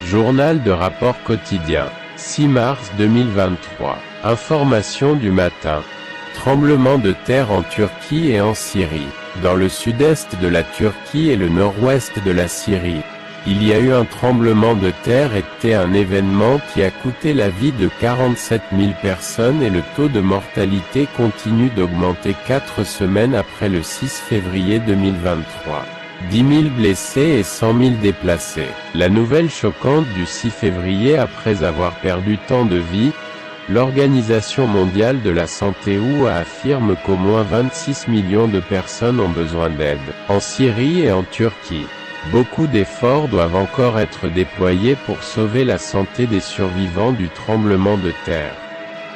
Journal de rapport quotidien. 6 mars 2023. Information du matin. Tremblement de terre en Turquie et en Syrie. Dans le sud-est de la Turquie et le nord-ouest de la Syrie, il y a eu un tremblement de terre et un événement qui a coûté la vie de 47 000 personnes et le taux de mortalité continue d'augmenter 4 semaines après le 6 février 2023. 10 000 blessés et 100 000 déplacés. La nouvelle choquante du 6 février après avoir perdu tant de vies, l'Organisation mondiale de la santé OUA affirme qu'au moins 26 millions de personnes ont besoin d'aide, en Syrie et en Turquie. Beaucoup d'efforts doivent encore être déployés pour sauver la santé des survivants du tremblement de terre.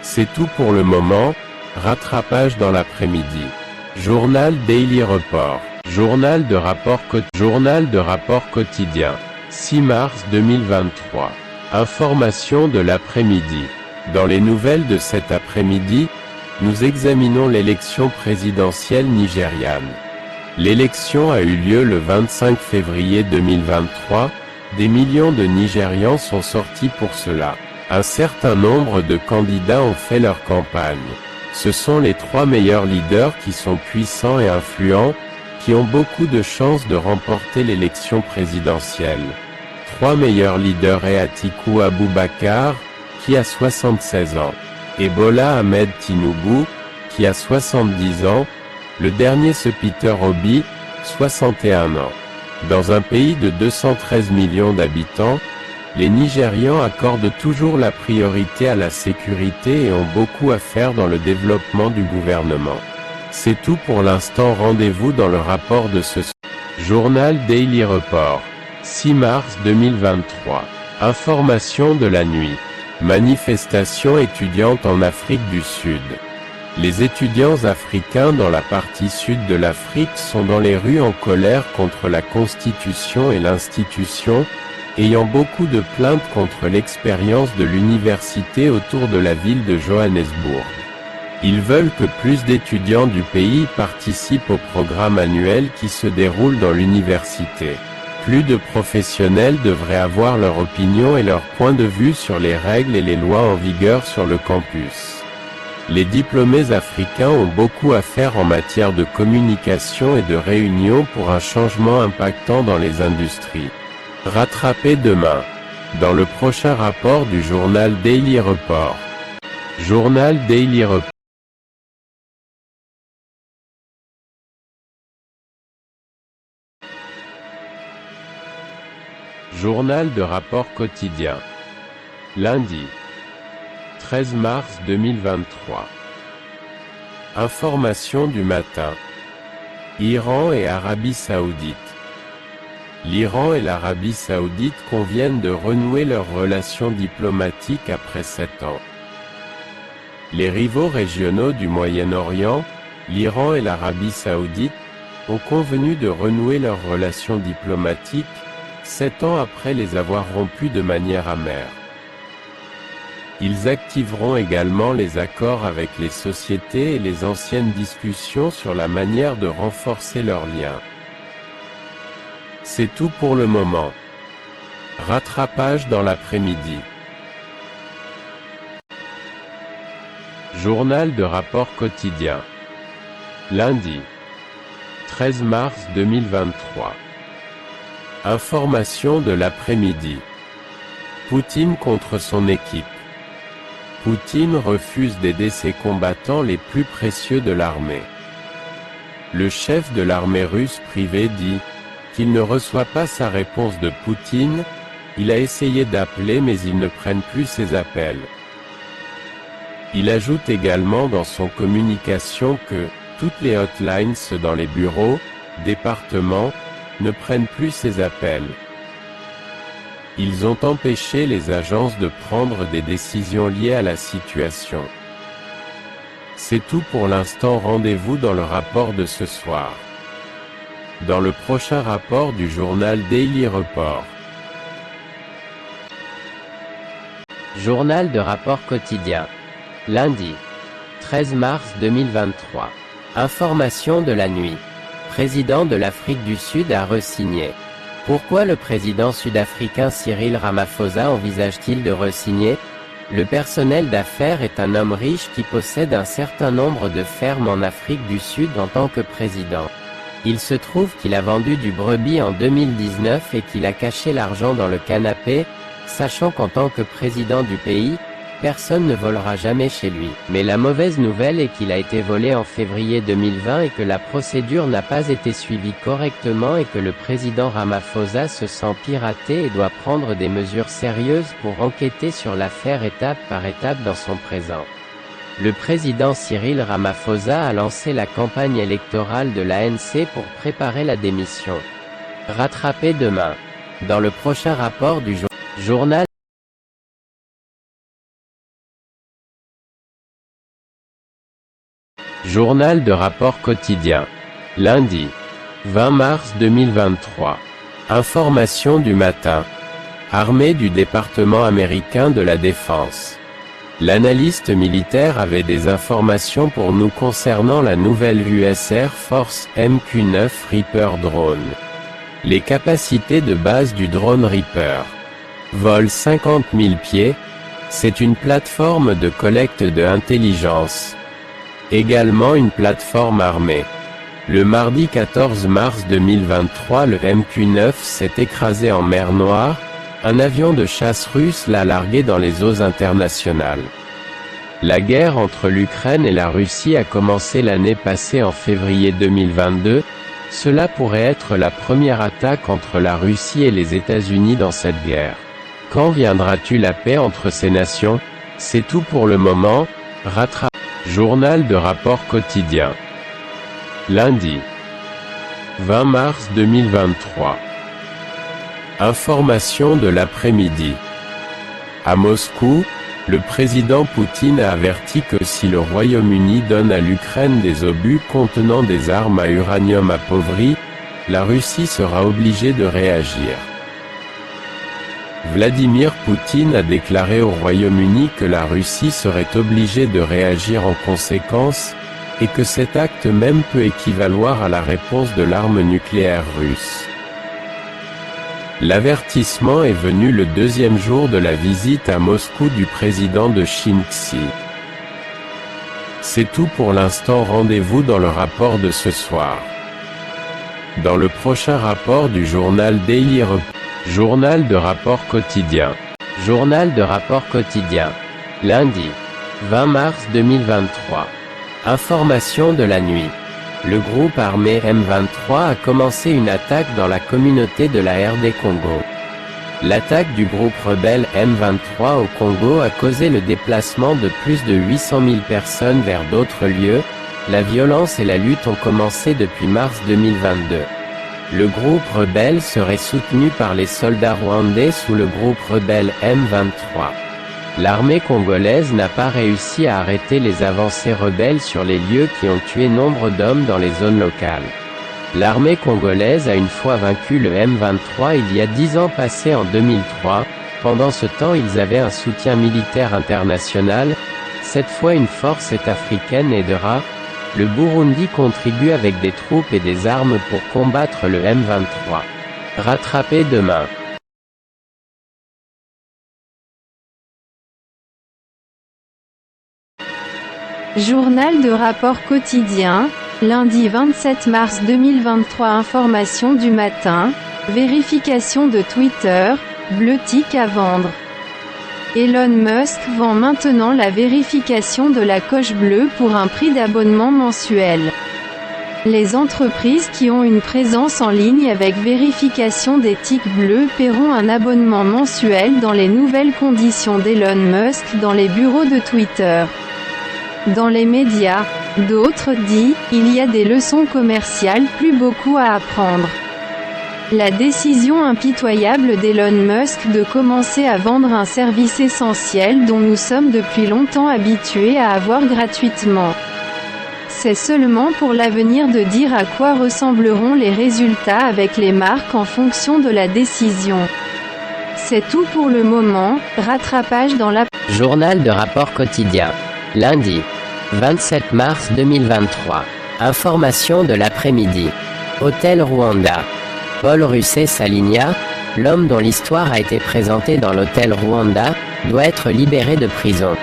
C'est tout pour le moment, rattrapage dans l'après-midi. Journal Daily Report. Journal de rapport quotidien. 6 mars 2023. Information de l'après-midi. Dans les nouvelles de cet après-midi, nous examinons l'élection présidentielle nigériane. L'élection a eu lieu le 25 février 2023, des millions de Nigérians sont sortis pour cela. Un certain nombre de candidats ont fait leur campagne. Ce sont les 3 meilleurs leaders qui sont puissants et influents, qui ont beaucoup de chances de remporter l'élection présidentielle. 3 meilleurs leaders est Atiku Abubakar, qui a 76 ans, et Bola Ahmed Tinubu, qui a 70 ans, le dernier c'est Peter Obi, 61 ans. Dans un pays de 213 millions d'habitants, les Nigérians accordent toujours la priorité à la sécurité et ont beaucoup à faire dans le développement du gouvernement. C'est tout pour l'instant, rendez-vous dans le rapport de ce Journal Daily Report. 6 mars 2023. Information de la nuit. Manifestation étudiante en Afrique du Sud. Les étudiants africains dans la partie sud de l'Afrique sont dans les rues en colère contre la Constitution et l'institution, ayant beaucoup de plaintes contre l'expérience de l'université autour de la ville de Johannesburg. Ils veulent que plus d'étudiants du pays participent au programme annuel qui se déroule dans l'université. Plus de professionnels devraient avoir leur opinion et leur point de vue sur les règles et les lois en vigueur sur le campus. Les diplômés africains ont beaucoup à faire en matière de communication et de réunion pour un changement impactant dans les industries. Rattrapé demain. Dans le prochain rapport du journal Daily Report. Journal Daily Report. Journal de rapport quotidien. Lundi. 13 mars 2023. Information du matin. Iran et Arabie Saoudite. L'Iran et l'Arabie Saoudite conviennent de renouer leurs relations diplomatiques après 7 ans. Les rivaux régionaux du Moyen-Orient, l'Iran et l'Arabie Saoudite, ont convenu de renouer leurs relations diplomatiques, 7 ans après les avoir rompues de manière amère. Ils activeront également les accords avec les sociétés et les anciennes discussions sur la manière de renforcer leurs liens. C'est tout pour le moment. Rattrapage dans l'après-midi. Journal de rapport quotidien. Lundi. 13 mars 2023. Information de l'après-midi. Poutine contre son équipe. Poutine refuse d'aider ses combattants les plus précieux de l'armée. Le chef de l'armée russe privée dit qu'il ne reçoit pas sa réponse de Poutine, il a essayé d'appeler mais ils ne prennent plus ses appels. Il ajoute également dans son communication que toutes les hotlines dans les bureaux, départements, ne prennent plus ses appels. Ils ont empêché les agences de prendre des décisions liées à la situation. C'est tout pour l'instant, rendez-vous dans le rapport de ce soir. Dans le prochain rapport du journal Daily Report. Journal de rapport quotidien. Lundi. 13 mars 2023. Information de la nuit. Président de l'Afrique du Sud a re-signé. Pourquoi le président sud-africain Cyril Ramaphosa envisage-t-il de re-signer? Le personnel d'affaires est un homme riche qui possède un certain nombre de fermes en Afrique du Sud en tant que président. Il se trouve qu'il a vendu du brebis en 2019 et qu'il a caché l'argent dans le canapé, sachant qu'en tant que président du pays, personne ne volera jamais chez lui. Mais la mauvaise nouvelle est qu'il a été volé en février 2020 et que la procédure n'a pas été suivie correctement et que le président Ramaphosa se sent piraté et doit prendre des mesures sérieuses pour enquêter sur l'affaire étape par étape dans son présent. Le président Cyril Ramaphosa a lancé la campagne électorale de l'ANC pour préparer la démission. Rattrapé demain. Dans le prochain rapport du journal Journal de rapport quotidien. Lundi. 20 mars 2023. Information du matin. Armée du département américain de la défense. L'analyste militaire avait des informations pour nous concernant la nouvelle US Air Force MQ-9 Reaper drone. Les capacités de base du drone Reaper. Vol 50 000 pieds. C'est une plateforme de collecte de intelligence. Également une plateforme armée. Le mardi 14 mars 2023, le MQ-9 s'est écrasé en mer Noire. Un avion de chasse russe l'a largué dans les eaux internationales. La guerre entre l'Ukraine et la Russie a commencé l'année passée en février 2022. Cela pourrait être la première attaque entre la Russie et les États-Unis dans cette guerre. Quand viendra-t-il la paix entre ces nations? C'est tout pour le moment. Journal de rapport quotidien. Lundi. 20 mars 2023. Information de l'après-midi. À Moscou, le président Poutine a averti que si le Royaume-Uni donne à l'Ukraine des obus contenant des armes à uranium appauvri, la Russie sera obligée de réagir. Vladimir Poutine a déclaré au Royaume-Uni que la Russie serait obligée de réagir en conséquence, et que cet acte même peut équivaloir à la réponse de l'arme nucléaire russe. L'avertissement est venu le deuxième jour de la visite à Moscou du président de Chine Xi. C'est tout pour l'instant, rendez-vous dans le rapport de ce soir. Dans le prochain rapport du journal Daily Report. Journal de rapport quotidien. Journal de rapport quotidien. Lundi. 20 mars 2023. Information de la nuit. Le groupe armé M23 a commencé une attaque dans la communauté de la RD Congo. L'attaque du groupe rebelle M23 au Congo a causé le déplacement de plus de 800 000 personnes vers d'autres lieux. La violence et la lutte ont commencé depuis mars 2022. Le groupe rebelle serait soutenu par les soldats rwandais sous le groupe rebelle M23. L'armée congolaise n'a pas réussi à arrêter les avancées rebelles sur les lieux qui ont tué nombre d'hommes dans les zones locales. L'armée congolaise a une fois vaincu le M23 il y a 10 ans, passé en 2003. Pendant ce temps, ils avaient un soutien militaire international. Cette fois, une force est-africaine aidera. Le Burundi contribue avec des troupes et des armes pour combattre le M23. Rattrapé demain. Journal de rapport quotidien, lundi 27 mars 2023. Information du matin, vérification de Twitter, bleu tick à vendre. Elon Musk vend maintenant la vérification de la coche bleue pour un prix d'abonnement mensuel. Les entreprises qui ont une présence en ligne avec vérification des ticks bleus paieront un abonnement mensuel dans les nouvelles conditions d'Elon Musk dans les bureaux de Twitter. Dans les médias, d'autres disent, il y a des leçons commerciales, plus beaucoup à apprendre. La décision impitoyable d'Elon Musk de commencer à vendre un service essentiel dont nous sommes depuis longtemps habitués à avoir gratuitement. C'est seulement pour l'avenir de dire à quoi ressembleront les résultats avec les marques en fonction de la décision. C'est tout pour le moment. Rattrapage dans la... Journal de rapport quotidien. Lundi. 27 mars 2023. Information de l'après-midi. Hôtel Rwanda. Paul Rusesabagina, l'homme dont l'histoire a été présentée dans l'hôtel Rwanda, doit être libéré de prison.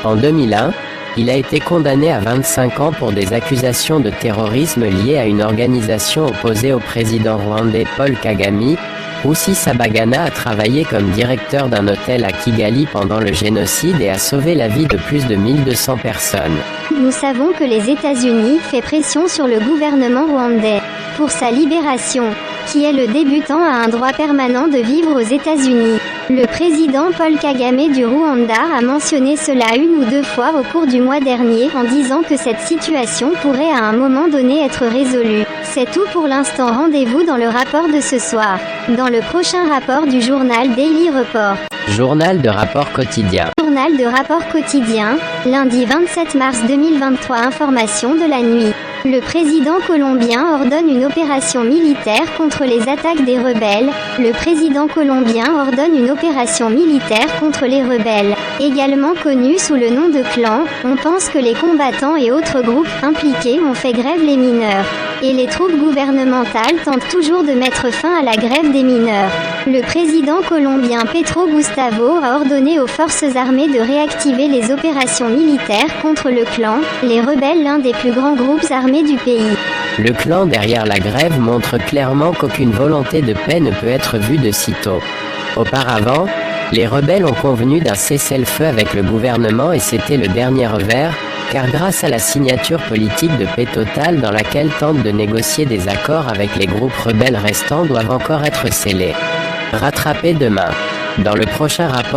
En 2001, il a été condamné à 25 ans pour des accusations de terrorisme liées à une organisation opposée au président rwandais Paul Kagame. Rusesabagina a travaillé comme directeur d'un hôtel à Kigali pendant le génocide et a sauvé la vie de plus de 1200 personnes. Nous savons que les États-Unis font pression sur le gouvernement rwandais pour sa libération, qui est le débutant à un droit permanent de vivre aux États-Unis. Le président Paul Kagame du Rwanda a mentionné cela une ou deux fois au cours du mois dernier en disant que cette situation pourrait à un moment donné être résolue. C'est tout pour l'instant, rendez-vous dans le rapport de ce soir. Dans le prochain rapport du journal Daily Report. Journal de rapport quotidien. Journal de rapport quotidien, lundi 27 mars 2023. Information de la nuit. Le président colombien ordonne une opération militaire contre les attaques des rebelles. Le président colombien ordonne une opération militaire contre les rebelles. Également connu sous le nom de clan, on pense que les combattants et autres groupes impliqués ont fait grève les mineurs. Et les troupes gouvernementales tentent toujours de mettre fin à la grève des mineurs. Le président colombien Petro Gustavo a ordonné aux forces armées de réactiver les opérations militaires contre le clan, les rebelles, l'un des plus grands groupes armés du pays. Le clan derrière la grève montre clairement qu'aucune volonté de paix ne peut être vue de sitôt. Auparavant, les rebelles ont convenu d'un cessez-le-feu avec le gouvernement et c'était le dernier revers, car grâce à la signature politique de paix totale dans laquelle tentent de négocier des accords avec les groupes rebelles restants doivent encore être scellés. Rattrapés demain. Dans le prochain rapport